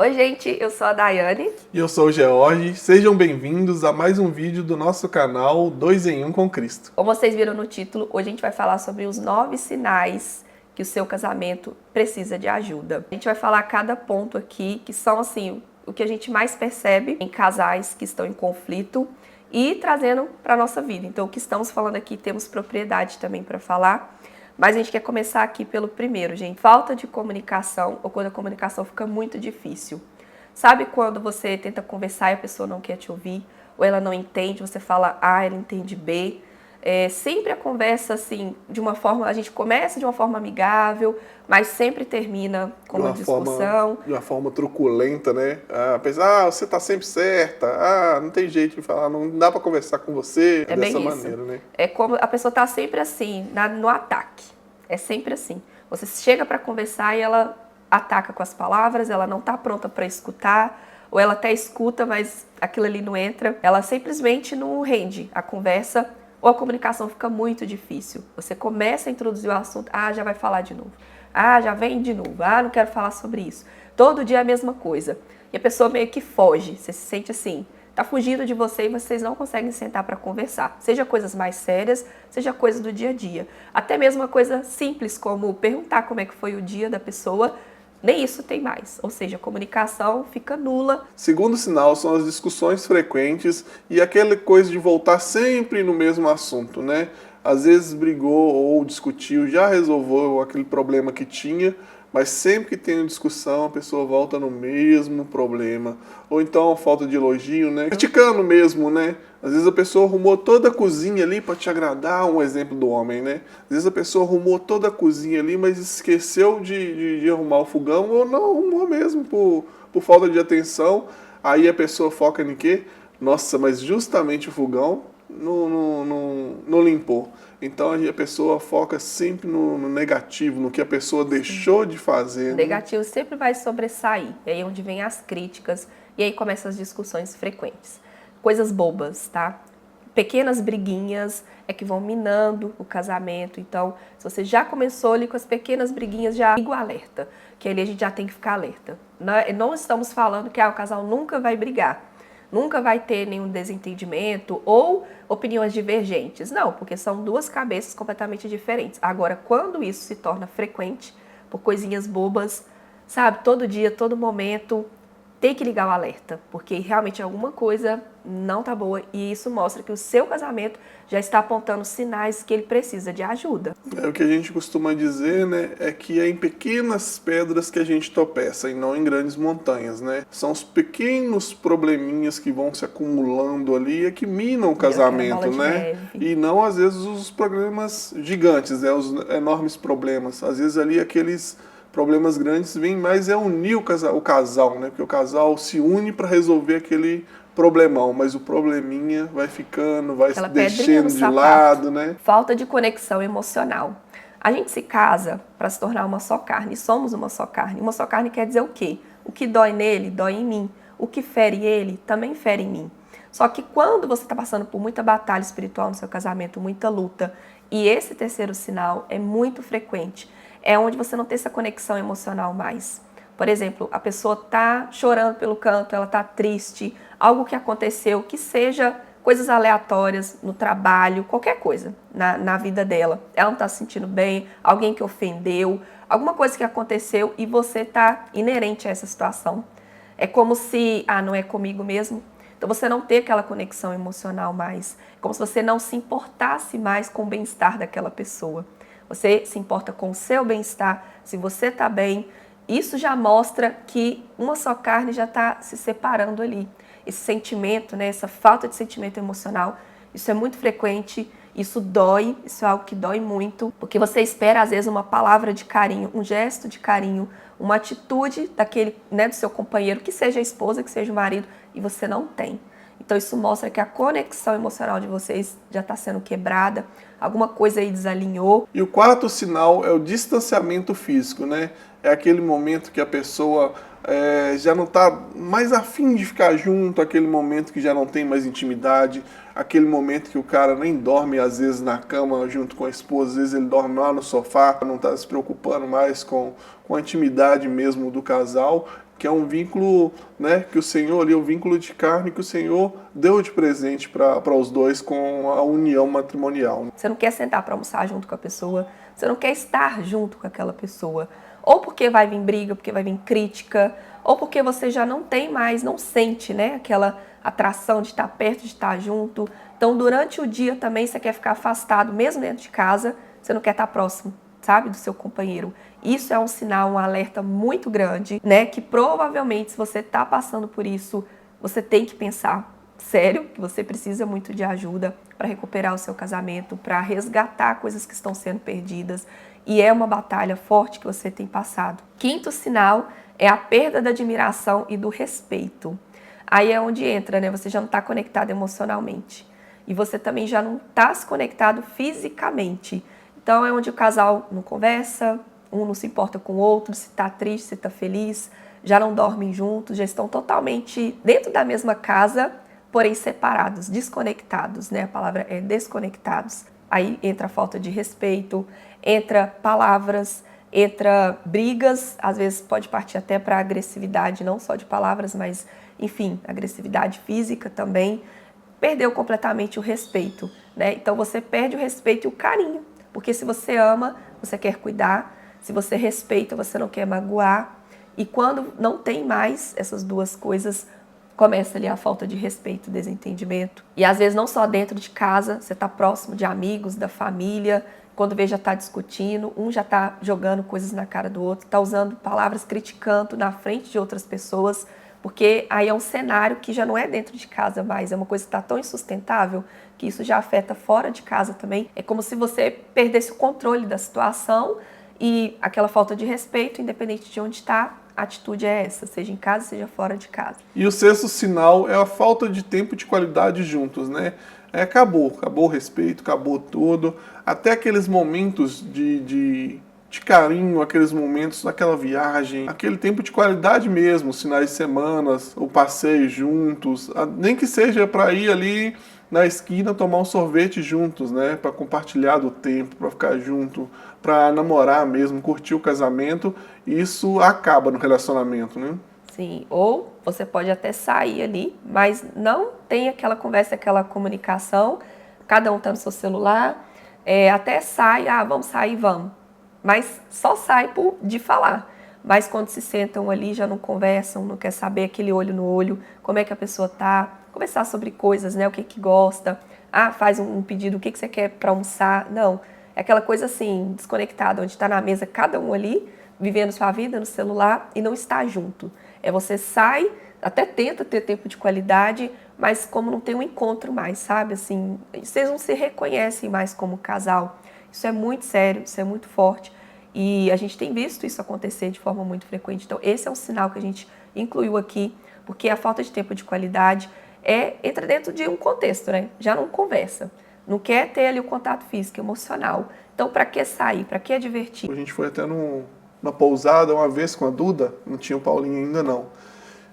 Oi, gente, eu sou a Daiane. E eu sou o George. Sejam bem-vindos a mais um vídeo do nosso canal 2 em 1 com Cristo. Como vocês viram no título, hoje a gente vai falar sobre os 9 sinais que o seu casamento precisa de ajuda. A gente vai falar cada ponto aqui, que são assim, o que a gente mais percebe em casais que estão em conflito e trazendo para a nossa vida. Então, o que estamos falando aqui, temos propriedade também para falar. Mas a gente quer começar aqui pelo primeiro, gente. Falta de comunicação ou quando a comunicação fica muito difícil. Sabe quando você tenta conversar e a pessoa não quer te ouvir? Ou ela não entende, você fala A, ela entende B. Sempre a conversa, assim, de uma forma... A gente começa de uma forma amigável, mas sempre termina com uma discussão. De uma forma truculenta, né? Pensa, você tá sempre certa. Não tem jeito de falar, não dá pra conversar com você dessa maneira, né? É como a pessoa tá sempre assim, no ataque. É sempre assim. Você chega pra conversar e ela ataca com as palavras, ela não tá pronta para escutar, ou ela até escuta, mas aquilo ali não entra. Ela simplesmente não rende a conversa, ou a comunicação fica muito difícil. Você começa a introduzir o assunto, já vai falar de novo. Já vem de novo. Não quero falar sobre isso. Todo dia é a mesma coisa. E a pessoa meio que foge. Você se sente assim, tá fugindo de você e vocês não conseguem sentar para conversar. Seja coisas mais sérias, seja coisas do dia a dia. Até mesmo uma coisa simples como perguntar como é que foi o dia da pessoa, nem isso tem mais, ou seja, a comunicação fica nula. Segundo sinal são as discussões frequentes e aquela coisa de voltar sempre no mesmo assunto, né? Às vezes brigou ou discutiu, já resolveu aquele problema que tinha, mas sempre que tem uma discussão, a pessoa volta no mesmo problema. Ou então a falta de elogio, né? Criticando mesmo, né? Às vezes a pessoa arrumou toda a cozinha ali para te agradar, um exemplo do homem, né? Às vezes a pessoa arrumou toda a cozinha ali, mas esqueceu de arrumar o fogão, ou não arrumou mesmo por falta de atenção. Aí a pessoa foca em quê? Nossa, mas justamente o fogão não limpou. Então a pessoa foca sempre no negativo, no que a pessoa deixou de fazer. O negativo sempre vai sobressair. É aí onde vem as críticas e aí começam as discussões frequentes. Coisas bobas, tá? Pequenas briguinhas é que vão minando o casamento. Então, se você já começou ali com as pequenas briguinhas, já liga o alerta, que ali a gente já tem que ficar alerta. Não estamos falando que o casal nunca vai brigar. Nunca vai ter nenhum desentendimento ou opiniões divergentes. Não, porque são duas cabeças completamente diferentes. Agora, quando isso se torna frequente, por coisinhas bobas, sabe, todo dia, todo momento, tem que ligar o alerta, porque realmente alguma coisa não tá boa e isso mostra que o seu casamento já está apontando sinais que ele precisa de ajuda. O que a gente costuma dizer, né, é que é em pequenas pedras que a gente tropeça e não em grandes montanhas, né? São os pequenos probleminhas que vão se acumulando ali e que minam o casamento, né? E não, às vezes, os problemas gigantes, né? Os enormes problemas. Às vezes ali aqueles problemas grandes vêm mais unir o casal, né? Porque o casal se une para resolver aquele problemão, mas o probleminha vai ficando, vai se deixando de lado, né? Falta de conexão emocional. A gente se casa para se tornar uma só carne, somos uma só carne. Uma só carne quer dizer o quê? O que dói nele, dói em mim. O que fere ele, também fere em mim. Só que quando você está passando por muita batalha espiritual no seu casamento, muita luta, e esse terceiro sinal é muito frequente, é onde você não tem essa conexão emocional mais. Por exemplo, a pessoa está chorando pelo canto, ela está triste, algo que aconteceu, que seja coisas aleatórias no trabalho, qualquer coisa na vida dela. Ela não está se sentindo bem, alguém que ofendeu, alguma coisa que aconteceu e você está inerente a essa situação. É como se, não é comigo mesmo. Então você não tem aquela conexão emocional mais. É como se você não se importasse mais com o bem-estar daquela pessoa. Você se importa com o seu bem-estar, se você está bem. Isso já mostra que uma só carne já está se separando ali. Esse sentimento, né, essa falta de sentimento emocional, isso é muito frequente, isso dói, isso é algo que dói muito, porque você espera às vezes uma palavra de carinho, um gesto de carinho, uma atitude daquele, né, do seu companheiro, que seja a esposa, que seja o marido, e você não tem. Então isso mostra que a conexão emocional de vocês já está sendo quebrada, alguma coisa aí desalinhou. E o quarto sinal é o distanciamento físico, né? É aquele momento que a pessoa já não está mais afim de ficar junto, aquele momento que já não tem mais intimidade, aquele momento que o cara nem dorme às vezes na cama junto com a esposa, às vezes ele dorme lá no sofá, não está se preocupando mais com a intimidade mesmo do casal. que é um vínculo, né, que o Senhor ali, o vínculo de carne que o Senhor deu de presente para os dois com a união matrimonial. Você não quer sentar para almoçar junto com a pessoa, você não quer estar junto com aquela pessoa, ou porque vai vir briga, porque vai vir crítica, ou porque você já não tem mais, não sente, né, aquela atração de estar perto, de estar junto. Então, durante o dia também você quer ficar afastado, mesmo dentro de casa, você não quer estar próximo, sabe, do seu companheiro. Isso é um sinal, um alerta muito grande, né, que provavelmente se você está passando por isso, você tem que pensar sério, que você precisa muito de ajuda para recuperar o seu casamento, para resgatar coisas que estão sendo perdidas, e é uma batalha forte que você tem passado. Quinto sinal é a perda da admiração e do respeito. Aí é onde entra, né? Você já não está conectado emocionalmente e você também já não está se conectado fisicamente. Então é onde o casal não conversa, um não se importa com o outro, se está triste, se está feliz, já não dormem juntos, já estão totalmente dentro da mesma casa, porém separados, desconectados, né? A palavra é desconectados. Aí entra a falta de respeito, entra palavras, entra brigas, às vezes pode partir até para agressividade, não só de palavras, mas, enfim, agressividade física também. Perdeu completamente o respeito, né? Então você perde o respeito e o carinho, porque se você ama, você quer cuidar, se você respeita, você não quer magoar, e quando não tem mais essas duas coisas, começa ali a falta de respeito, desentendimento. E às vezes não só dentro de casa, você está próximo de amigos, da família, quando vê já está discutindo, um já está jogando coisas na cara do outro, está usando palavras criticando na frente de outras pessoas, porque aí é um cenário que já não é dentro de casa mais, é uma coisa que está tão insustentável que isso já afeta fora de casa também. É como se você perdesse o controle da situação e aquela falta de respeito, independente de onde está, a atitude é essa, seja em casa, seja fora de casa. E o sexto sinal é a falta de tempo de qualidade juntos, né? Acabou o respeito, acabou tudo. Até aqueles momentos de carinho, aqueles momentos naquela viagem, aquele tempo de qualidade mesmo, os finais de semana, o passeio juntos, nem que seja para ir ali na esquina tomar um sorvete juntos, né? Para compartilhar do tempo, para ficar junto, para namorar mesmo, curtir o casamento. Isso acaba no relacionamento, né? Sim, ou você pode até sair ali, mas não tem aquela conversa, aquela comunicação, cada um tá no seu celular, até sai, vamos sair, vamos. Mas só sai de falar. Mas quando se sentam ali, já não conversam, não quer saber aquele olho no olho, como é que a pessoa tá, conversar sobre coisas, né, o que que gosta, faz um pedido, o que que você quer para almoçar, não. É aquela coisa assim, desconectada, onde está na mesa cada um ali, vivendo sua vida no celular e não está junto. Você sai, até tenta ter tempo de qualidade, mas como não tem um encontro mais, sabe? Assim, vocês não se reconhecem mais como casal. Isso é muito sério, isso é muito forte. E a gente tem visto isso acontecer de forma muito frequente. Então, esse é um sinal que a gente incluiu aqui, porque a falta de tempo de qualidade entra dentro de um contexto, né? Já não conversa. Não quer ter ali o contato físico, emocional. Então, para que sair? Para que divertir? A gente foi até na pousada uma vez com a Duda, não tinha o Paulinho ainda não.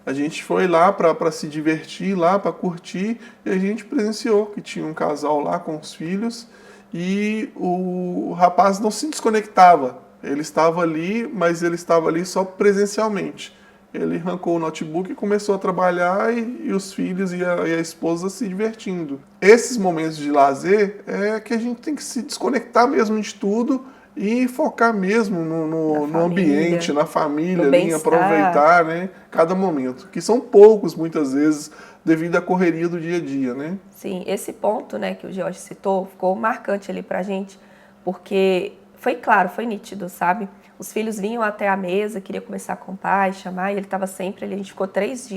A gente foi lá para se divertir, lá para curtir, e a gente presenciou que tinha um casal lá com os filhos e o rapaz não se desconectava. Ele estava ali, mas ele estava ali só presencialmente. Ele arrancou o notebook e começou a trabalhar e os filhos e a esposa se divertindo. Esses momentos de lazer é que a gente tem que se desconectar mesmo de tudo e focar mesmo no ambiente, na família, ali, em aproveitar, né, cada momento, que são poucos muitas vezes devido à correria do dia a dia, né? Sim, esse ponto, né, que o Jorge citou, ficou marcante ali pra gente, porque foi claro, foi nítido, sabe? Os filhos vinham até a mesa, queria conversar com o pai, chamar, e ele estava sempre ali. A gente ficou 3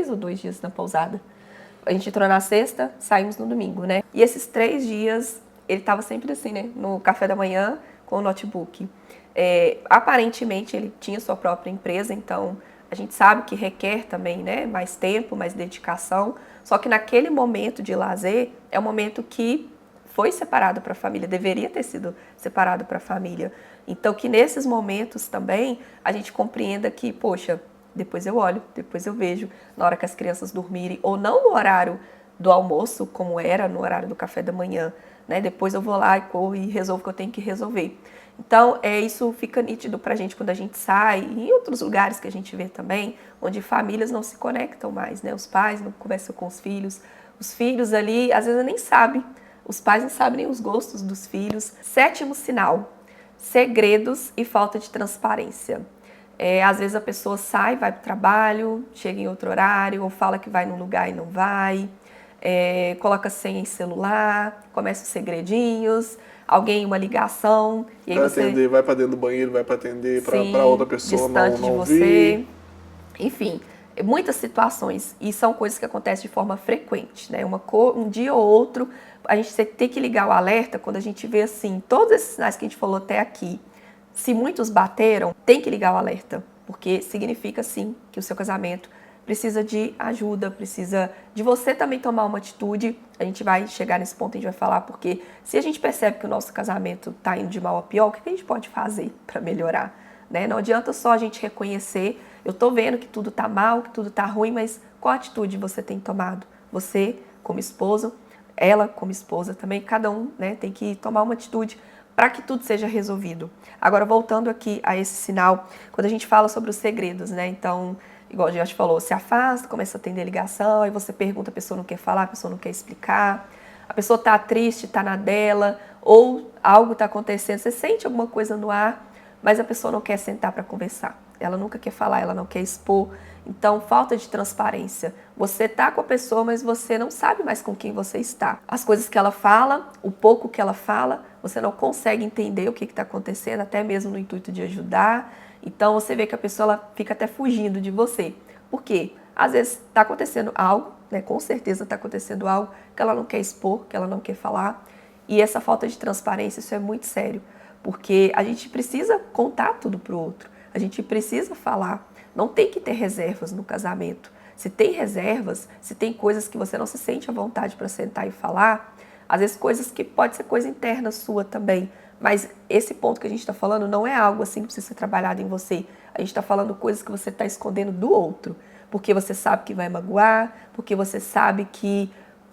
ou 2 dias na pousada. A gente entrou na sexta, saímos no domingo, né? E esses 3 dias, ele estava sempre assim, né? No café da manhã, com o notebook. Aparentemente, ele tinha sua própria empresa, então a gente sabe que requer também, né? Mais tempo, mais dedicação. Só que naquele momento de lazer, é um momento que foi separado para a família, deveria ter sido separado para a família. Então, que nesses momentos também a gente compreenda que, poxa, depois eu olho, depois eu vejo, na hora que as crianças dormirem, ou não no horário do almoço, como era no horário do café da manhã, né? Depois eu vou lá e corro e resolvo o que eu tenho que resolver. Então, isso fica nítido pra gente quando a gente sai, e em outros lugares que a gente vê também, onde famílias não se conectam mais, né? Os pais não conversam com os filhos ali, às vezes nem sabem, os pais não sabem nem os gostos dos filhos. Sétimo sinal, segredos e falta de transparência. Às vezes a pessoa sai, vai para o trabalho, chega em outro horário, ou fala que vai num lugar e não vai, coloca senha em celular, começa os segredinhos, alguém, uma ligação, e aí Vai você... atender, vai para dentro do banheiro, vai para atender, para Sim, outra pessoa distante de não você. ouvir. Enfim, muitas situações, e são coisas que acontecem de forma frequente, né? Um dia ou outro, a gente tem que ligar o alerta quando a gente vê assim, todos esses sinais que a gente falou até aqui. Se muitos bateram, tem que ligar o alerta, porque significa sim que o seu casamento precisa de ajuda, precisa de você também tomar uma atitude. A gente vai chegar nesse ponto, a gente vai falar, porque se a gente percebe que o nosso casamento está indo de mal a pior, o que a gente pode fazer para melhorar? Né? Não adianta só a gente reconhecer, eu estou vendo que tudo está mal, que tudo está ruim, mas qual atitude você tem tomado? Você, como esposo, ela, como esposa também, cada um, né, tem que tomar uma atitude para que tudo seja resolvido. Agora, voltando aqui a esse sinal, quando a gente fala sobre os segredos, né? Então, igual a gente falou, se afasta, começa a atender ligação, aí você pergunta, a pessoa não quer falar, a pessoa não quer explicar, a pessoa está triste, está na dela, ou algo está acontecendo, você sente alguma coisa no ar, mas a pessoa não quer sentar para conversar. Ela nunca quer falar, ela não quer expor. Então, falta de transparência. Você está com a pessoa, mas você não sabe mais com quem você está. As coisas que ela fala, o pouco que ela fala, você não consegue entender o que está acontecendo, até mesmo no intuito de ajudar. Então, você vê que a pessoa ela fica até fugindo de você. Por quê? Às vezes está acontecendo algo, né? Com certeza está acontecendo algo que ela não quer expor, que ela não quer falar. E essa falta de transparência, isso é muito sério. Porque a gente precisa contar tudo para o outro. A gente precisa falar. Não tem que ter reservas no casamento. Se tem reservas, se tem coisas que você não se sente à vontade para sentar e falar, às vezes coisas que pode ser coisa interna sua também, mas esse ponto que a gente está falando não é algo assim que precisa ser trabalhado em você. A gente está falando coisas que você está escondendo do outro, porque você sabe que vai magoar, porque você sabe que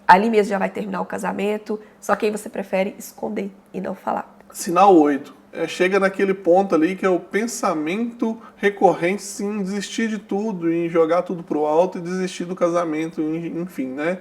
ali mesmo já vai terminar o casamento, só que aí você prefere esconder e não falar. Sinal 8. Chega naquele ponto ali que é o pensamento recorrente em desistir de tudo, em jogar tudo pro alto e desistir do casamento, enfim, né?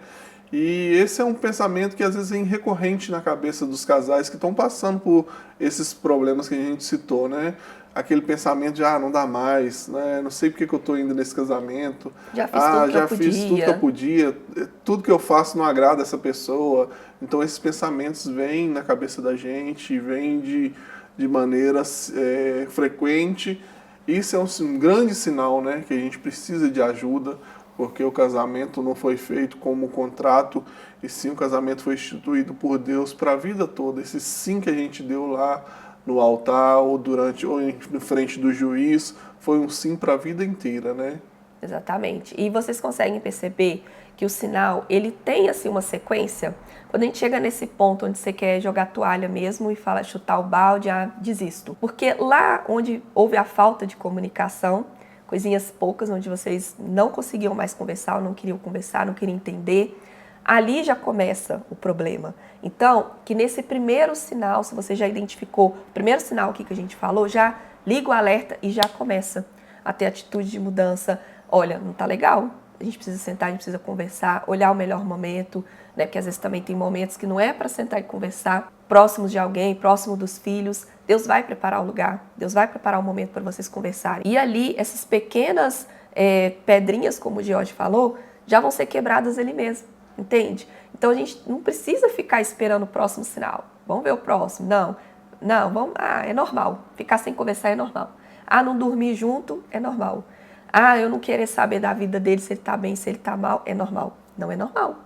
E esse é um pensamento que às vezes é recorrente na cabeça dos casais que estão passando por esses problemas que a gente citou, né? Aquele pensamento de, não dá mais, né? Não sei porque que eu estou indo nesse casamento. Já fiz tudo que eu fiz tudo que eu podia. podia, tudo que eu faço não agrada essa pessoa. Então esses pensamentos vêm na cabeça da gente, vêm de maneira frequente. Isso é um grande sinal, né? Que a gente precisa de ajuda, porque o casamento não foi feito como um contrato, e sim o casamento foi instituído por Deus para a vida toda. Esse sim que a gente deu lá no altar, ou em frente do juiz, foi um sim para a vida inteira, né? Exatamente. E vocês conseguem perceber que o sinal, ele tem assim uma sequência? Quando a gente chega nesse ponto onde você quer jogar a toalha mesmo e fala chutar o balde, desisto. Porque lá onde houve a falta de comunicação, coisinhas poucas, onde vocês não conseguiam mais conversar, ou não queriam conversar, não queriam entender, ali já começa o problema. Então, que nesse primeiro sinal, se você já identificou o primeiro sinal aqui que a gente falou, já liga o alerta e já começa a ter atitude de mudança. Olha, não tá legal, a gente precisa sentar, a gente precisa conversar, olhar o melhor momento, né? Porque às vezes também tem momentos que não é para sentar e conversar, próximos de alguém, próximo dos filhos. Deus vai preparar o lugar, Deus vai preparar o momento para vocês conversarem. E ali, essas pequenas pedrinhas, como o George falou, já vão ser quebradas ali mesmo, entende? Então a gente não precisa ficar esperando o próximo sinal. Vamos ver o próximo. Não, vamos. É normal. Ficar sem conversar é normal. Não dormir junto é normal. Eu não querer saber da vida dele, se ele está bem, se ele está mal, é normal. Não é normal.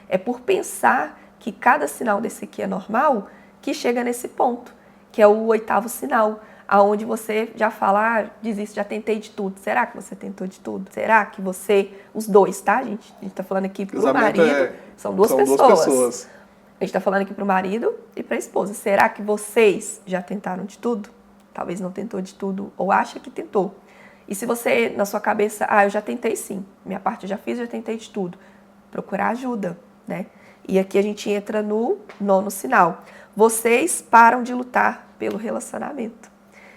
É por pensar que cada sinal desse aqui é normal que chega nesse ponto, que é o 8º sinal, aonde você já fala, desisto, já tentei de tudo. Será que você tentou de tudo? Será que você... Os dois, tá, gente? A gente tá falando aqui pro marido, são duas pessoas. A gente tá falando aqui pro marido e pra esposa. Será que vocês já tentaram de tudo? Talvez não tentou de tudo, ou acha que tentou. E se você, na sua cabeça, eu já tentei sim, minha parte eu já fiz, já tentei de tudo. Procurar ajuda, né? E aqui a gente entra no 9º sinal. vocês param de lutar pelo relacionamento.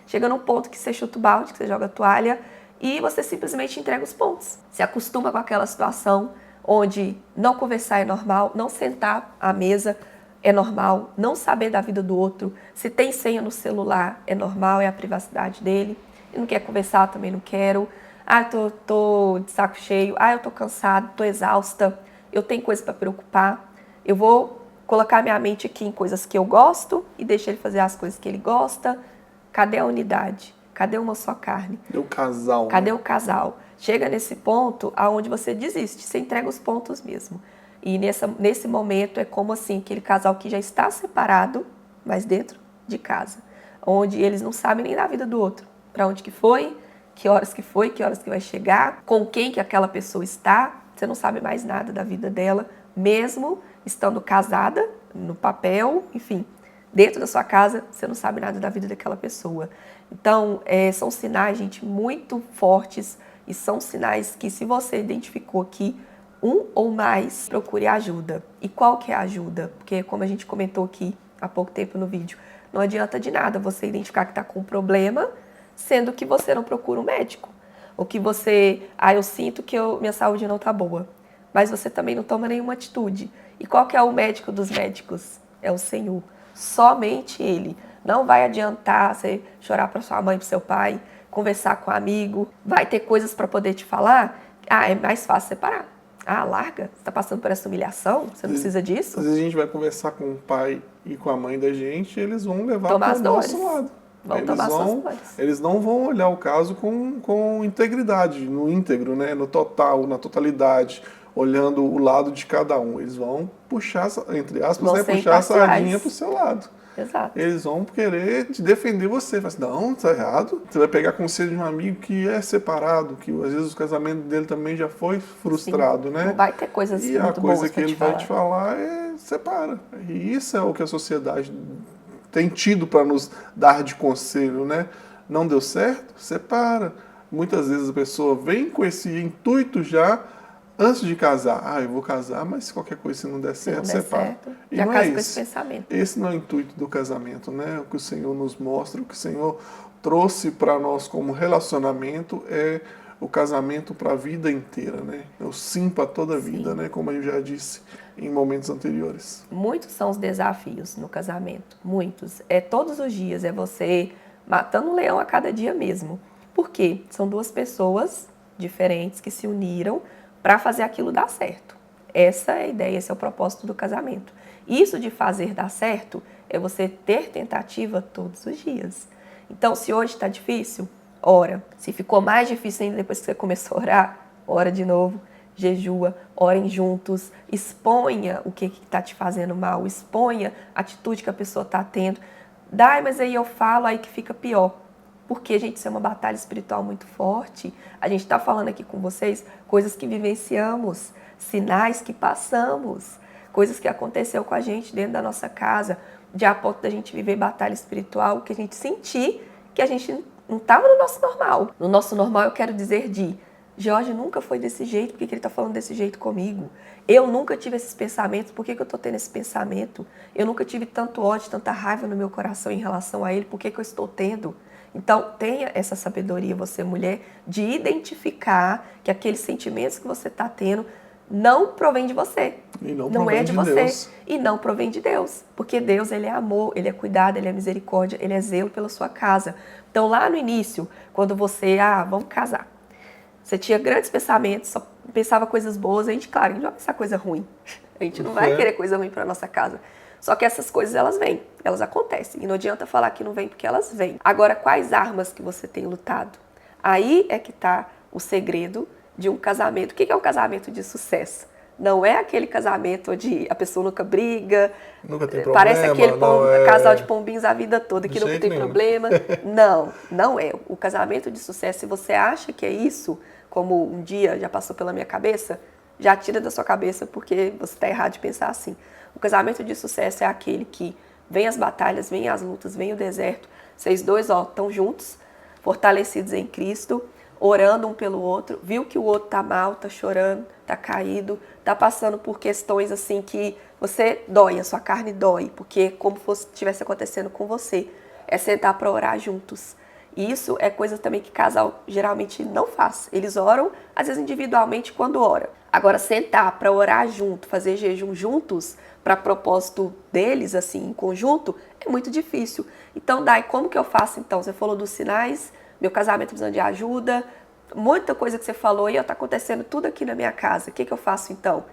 Chega num ponto que você chuta o balde, que você joga a toalha e você simplesmente entrega os pontos. Se acostuma com aquela situação onde não conversar é normal, não sentar à mesa é normal, não saber da vida do outro, se tem senha no celular é normal, é a privacidade dele. Ele não quer conversar, também não quero. Ah, eu tô de saco cheio, ah, eu tô cansado, tô exausta, eu tenho coisa para preocupar. Eu vou colocar minha mente aqui em coisas que eu gosto e deixar ele fazer as coisas que ele gosta. Cadê a unidade? Cadê uma só carne? Cadê o casal? Cadê o casal? Chega nesse ponto aonde você desiste, você entrega os pontos mesmo. E nesse momento é como assim, aquele casal que já está separado, mas dentro de casa. Onde eles não sabem nem da vida do outro. Para onde que foi, que horas que vai chegar, com quem que aquela pessoa está. Você não sabe mais nada da vida dela, mesmo estando casada, no papel, enfim. Dentro da sua casa, você não sabe nada da vida daquela pessoa. Então, são sinais, gente, muito fortes e são sinais que, se você identificou aqui, um ou mais, procure ajuda. E qual que é a ajuda? Porque, como a gente comentou aqui há pouco tempo no vídeo, não adianta de nada você identificar que está com um problema, sendo que você não procura um médico. Ou que você, eu sinto que minha saúde não está boa, mas você também não toma nenhuma atitude. E qual que é o médico dos médicos? É o Senhor. Somente Ele. Não vai adiantar você chorar para sua mãe, para seu pai, conversar com um amigo. Vai ter coisas para poder te falar? É mais fácil separar. Larga. Você está passando por essa humilhação? Você não precisa disso? Às vezes a gente vai conversar com o pai e com a mãe da gente e eles vão levar Tomar para o nosso lado. Eles não vão olhar o caso com integridade, no íntegro, né? No total, na totalidade, olhando o lado de cada um. Eles vão puxar, entre aspas, puxar a sardinha para o seu lado. Exato. Eles vão querer te defender você. Fala assim, não, tá errado. Você vai pegar conselho de um amigo que é separado, que às vezes o casamento dele também já foi frustrado, Sim, né? Não vai ter coisas e muito a coisa boas que ele vai te falar é separa. E isso é o que a sociedade tem tido para nos dar de conselho, né? Não deu certo? Separa. Muitas vezes a pessoa vem com esse intuito já antes de casar. Eu vou casar, mas se qualquer coisa se não der certo, separa. E já não casa é com esse pensamento. Esse não é o intuito do casamento, né? O que o Senhor nos mostra, o que o Senhor trouxe para nós como relacionamento é o casamento para a vida inteira, né? É o sim para toda a vida, né? Como eu já disse em momentos anteriores. Muitos são os desafios no casamento, muitos. Todos os dias, é você matando um leão a cada dia mesmo. Por quê? São duas pessoas diferentes que se uniram para fazer aquilo dar certo. Essa é a ideia, esse é o propósito do casamento. Isso de fazer dar certo é você ter tentativa todos os dias. Então, se hoje está difícil, ora. Se ficou mais difícil ainda depois que você começou a orar, ora de novo. Jejua, orem juntos, exponha o que está te fazendo mal, exponha a atitude que a pessoa está tendo. Mas aí eu falo, aí que fica pior. Porque, gente, isso é uma batalha espiritual muito forte. A gente está falando aqui com vocês coisas que vivenciamos, sinais que passamos, coisas que aconteceu com a gente dentro da nossa casa, de a ponto da gente viver batalha espiritual, que a gente sentir que a gente não estava no nosso normal. No nosso normal eu quero dizer Jorge nunca foi desse jeito, por que ele está falando desse jeito comigo? Eu nunca tive esses pensamentos, por que eu estou tendo esse pensamento? Eu nunca tive tanto ódio, tanta raiva no meu coração em relação a ele, por que eu estou tendo? Então, tenha essa sabedoria, você mulher, de identificar que aqueles sentimentos que você está tendo não provém de você. E não é de você. Deus. E não provém de Deus. Porque Deus, Ele é amor, Ele é cuidado, Ele é misericórdia, Ele é zelo pela sua casa. Então, lá no início, quando você, vamos casar. Você tinha grandes pensamentos, só pensava coisas boas. A gente, claro, a gente não vai pensar coisa ruim. A gente não vai querer coisa ruim para nossa casa. Só que essas coisas, elas vêm, elas acontecem. E não adianta falar que não vem, porque elas vêm. Agora, quais armas que você tem lutado? Aí é que está o segredo de um casamento. O que é um casamento de sucesso? Não é aquele casamento onde a pessoa nunca briga, nunca tem problema, parece aquele casal de pombinhos a vida toda, que nunca tem problema. Não é. O casamento de sucesso, se você acha que é isso, como um dia já passou pela minha cabeça, já tira da sua cabeça, porque você está errado de pensar assim. O casamento de sucesso é aquele que vem as batalhas, vem as lutas, vem o deserto, vocês dois estão juntos, fortalecidos em Cristo, orando um pelo outro, viu que o outro tá mal, tá chorando, tá caído, tá passando por questões assim que você dói, a sua carne dói, porque como fosse estivesse acontecendo com você, é sentar para orar juntos. E isso é coisa também que casal geralmente não faz. Eles oram, às vezes individualmente, quando ora. Agora, sentar para orar junto, fazer jejum juntos, para propósito deles, assim, em conjunto, é muito difícil. Então, Dai, como que eu faço então? Você falou dos sinais, meu casamento precisando de ajuda, muita coisa que você falou e está acontecendo tudo aqui na minha casa. O que eu faço então?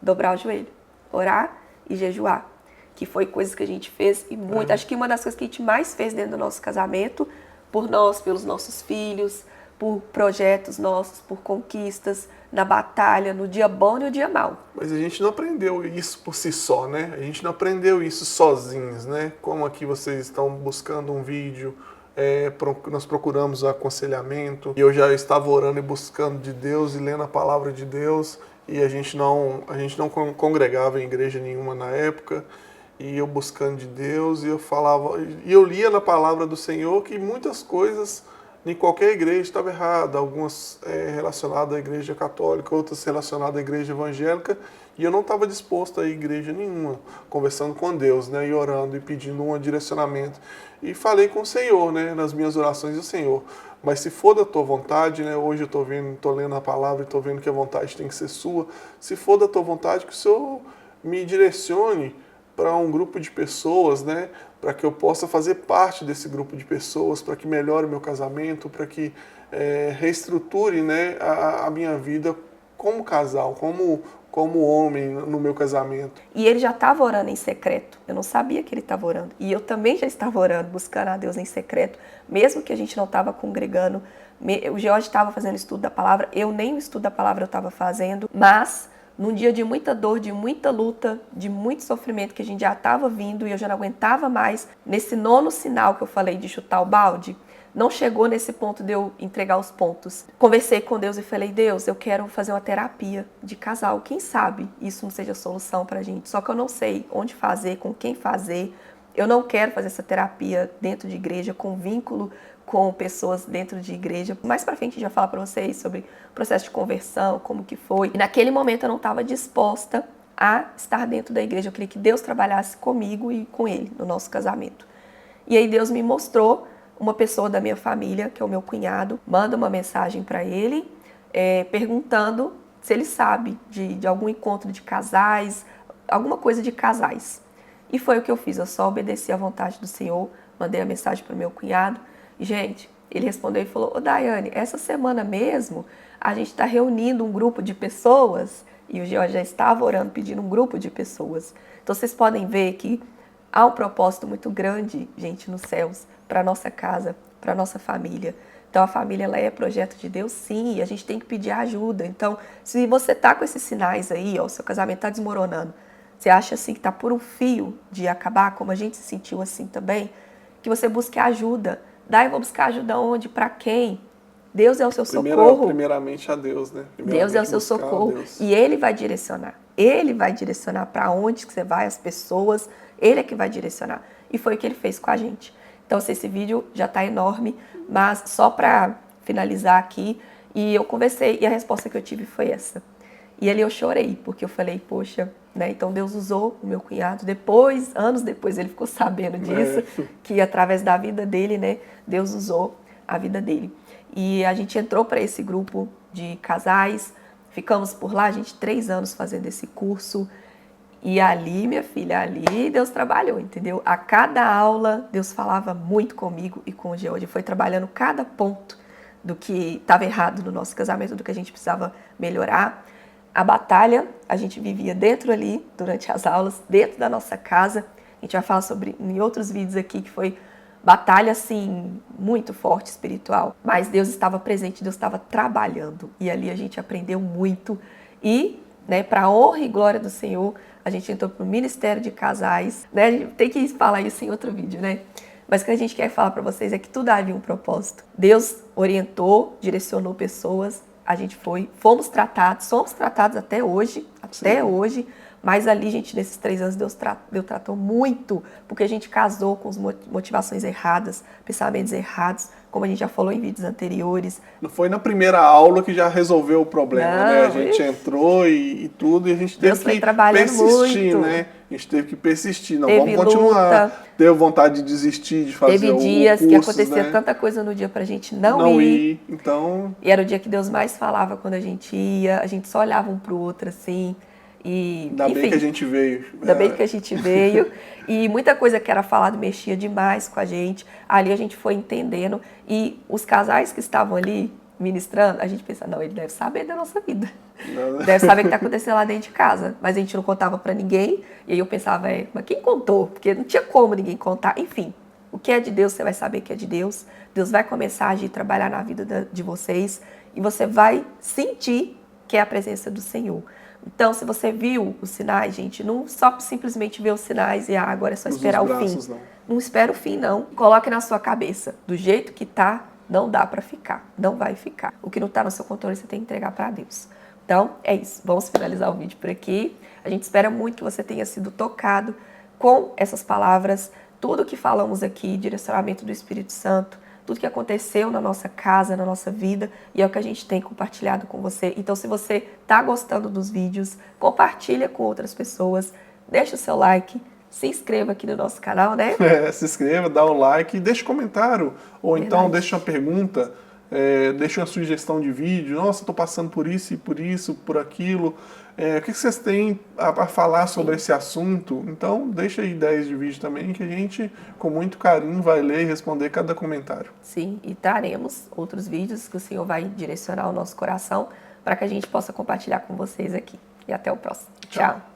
Dobrar o joelho, orar e jejuar. Que foi coisas que a gente fez e muito. Acho que uma das coisas que a gente mais fez dentro do nosso casamento, por nós, pelos nossos filhos, por projetos nossos, por conquistas, na batalha, no dia bom e no dia mau. Mas a gente não aprendeu isso por si só, né? A gente não aprendeu isso sozinhos, né? Como aqui vocês estão buscando um vídeo, nós procuramos aconselhamento, e eu já estava orando e buscando de Deus e lendo a palavra de Deus, e a gente não congregava em igreja nenhuma na época, e eu buscando de Deus, e eu falava, e eu lia na palavra do Senhor que muitas coisas em qualquer igreja estava errada, algumas relacionadas à igreja católica, outras relacionadas à igreja evangélica, e eu não estava disposto a ir à igreja nenhuma, conversando com Deus, né, e orando e pedindo um direcionamento. E falei com o Senhor, né, nas minhas orações, o Senhor, mas se for da tua vontade, né, hoje eu estou lendo a palavra e estou vendo que a vontade tem que ser sua, se for da tua vontade, que o Senhor me direcione para um grupo de pessoas, né, para que eu possa fazer parte desse grupo de pessoas, para que melhore o meu casamento, para que reestruture, né, a minha vida como casal, como homem no meu casamento. E ele já estava orando em secreto. Eu não sabia que ele estava orando. E eu também já estava orando, buscando a Deus em secreto, mesmo que a gente não estava congregando. O George estava fazendo estudo da palavra, eu nem o estudo da palavra eu estava fazendo, mas num dia de muita dor, de muita luta, de muito sofrimento que a gente já estava vindo e eu já não aguentava mais, nesse 9º sinal que eu falei de chutar o balde, não chegou nesse ponto de eu entregar os pontos. Conversei com Deus e falei, Deus, eu quero fazer uma terapia de casal. Quem sabe isso não seja a solução pra gente? Só que eu não sei onde fazer, com quem fazer. Eu não quero fazer essa terapia dentro de igreja, com vínculo com pessoas dentro de igreja. Mais pra frente a gente vai falar pra vocês sobre o processo de conversão, como que foi. E naquele momento eu não estava disposta a estar dentro da igreja. Eu queria que Deus trabalhasse comigo e com ele no nosso casamento. E aí Deus me mostrou uma pessoa da minha família, que é o meu cunhado, manda uma mensagem para ele, perguntando se ele sabe de algum encontro de casais, alguma coisa de casais. E foi o que eu fiz, eu só obedeci à vontade do Senhor, mandei a mensagem para o meu cunhado. E, gente, ele respondeu e falou, ô Daiane, essa semana mesmo a gente está reunindo um grupo de pessoas, e o George já estava orando, pedindo um grupo de pessoas. Então vocês podem ver que há um propósito muito grande, gente, nos céus, para a nossa casa, para a nossa família. Então, a família ela é projeto de Deus, sim, e a gente tem que pedir ajuda. Então, se você tá com esses sinais aí, ó, o seu casamento tá desmoronando, você acha assim que tá por um fio de acabar, como a gente se sentiu assim também, que você busque ajuda. Daí eu vou buscar ajuda onde? Para quem? Deus é o seu socorro. Primeiramente a Deus, né? Deus é o seu socorro e Ele vai direcionar. Ele vai direcionar para onde que você vai, as pessoas, Ele é que vai direcionar. E foi o que Ele fez com a gente. Então, esse vídeo já está enorme, mas só para finalizar aqui, e eu conversei e a resposta que eu tive foi essa. E ali eu chorei, porque eu falei, poxa, né? Então Deus usou o meu cunhado. Depois, anos depois, ele ficou sabendo disso, que através da vida dele, né, Deus usou a vida dele. E a gente entrou para esse grupo de casais, ficamos por lá, a gente 3 anos fazendo esse curso. E ali, minha filha, ali Deus trabalhou, entendeu? A cada aula, Deus falava muito comigo e com o George. Foi trabalhando cada ponto do que estava errado no nosso casamento, do que a gente precisava melhorar. A batalha, a gente vivia dentro ali, durante as aulas, dentro da nossa casa. A gente vai falar sobre em outros vídeos aqui, que foi batalha, assim, muito forte, espiritual. Mas Deus estava presente, Deus estava trabalhando. E ali a gente aprendeu muito. E, né, para a honra e glória do Senhor, a gente entrou para o Ministério de Casais, né? A gente tem que falar isso em outro vídeo, né? Mas o que a gente quer falar para vocês é que tudo havia um propósito. Deus orientou, direcionou pessoas, a gente somos tratados até hoje, hoje, mas ali, gente, nesses 3 anos, Deus tratou muito, porque a gente casou com as motivações erradas, pensamentos errados, como a gente já falou em vídeos anteriores. Não foi na primeira aula que já resolveu o problema, né? A gente entrou e tudo, e a gente teve que persistir, muito. né? A gente teve que persistir, não, teve vamos continuar. Luta, Teve vontade de desistir, de fazer teve dias cursos, que acontecia né? tanta coisa no dia pra gente não ir. Então... E era o dia que Deus mais falava quando a gente ia, a gente só olhava um pro outro assim. E, Ainda bem que a gente veio. Ainda bem que a gente veio. E muita coisa que era falado mexia demais com a gente. Ali a gente foi entendendo. E os casais que estavam ali ministrando, a gente pensa, não, ele deve saber da nossa vida. Deve saber o que está acontecendo lá dentro de casa. Mas a gente não contava para ninguém. E aí eu pensava, mas quem contou? Porque não tinha como ninguém contar. Enfim, o que é de Deus, você vai saber que é de Deus. Deus vai começar a agir, trabalhar na vida de vocês. E você vai sentir que é a presença do Senhor. Então, se você viu os sinais, gente, não só simplesmente ver os sinais e agora é só esperar o fim. Não espera o fim, não. Coloque na sua cabeça, do jeito que tá, não dá para ficar, não vai ficar. O que não tá no seu controle, você tem que entregar para Deus. Então, é isso. Vamos finalizar o vídeo por aqui. A gente espera muito que você tenha sido tocado com essas palavras, tudo que falamos aqui, direcionamento do Espírito Santo, tudo que aconteceu na nossa casa, na nossa vida, e é o que a gente tem compartilhado com você. Então, se você está gostando dos vídeos, compartilha com outras pessoas, deixa o seu like, se inscreva aqui no nosso canal, né? Se inscreva, dá o like, deixa um comentário, ou então deixa uma pergunta, deixa uma sugestão de vídeo. Nossa, estou passando por isso, por aquilo. O que vocês têm a falar sobre esse assunto? Então, deixa aí ideias de vídeo também, que a gente, com muito carinho, vai ler e responder cada comentário. Sim, e traremos outros vídeos que o Senhor vai direcionar ao nosso coração para que a gente possa compartilhar com vocês aqui. E até o próximo. Tchau.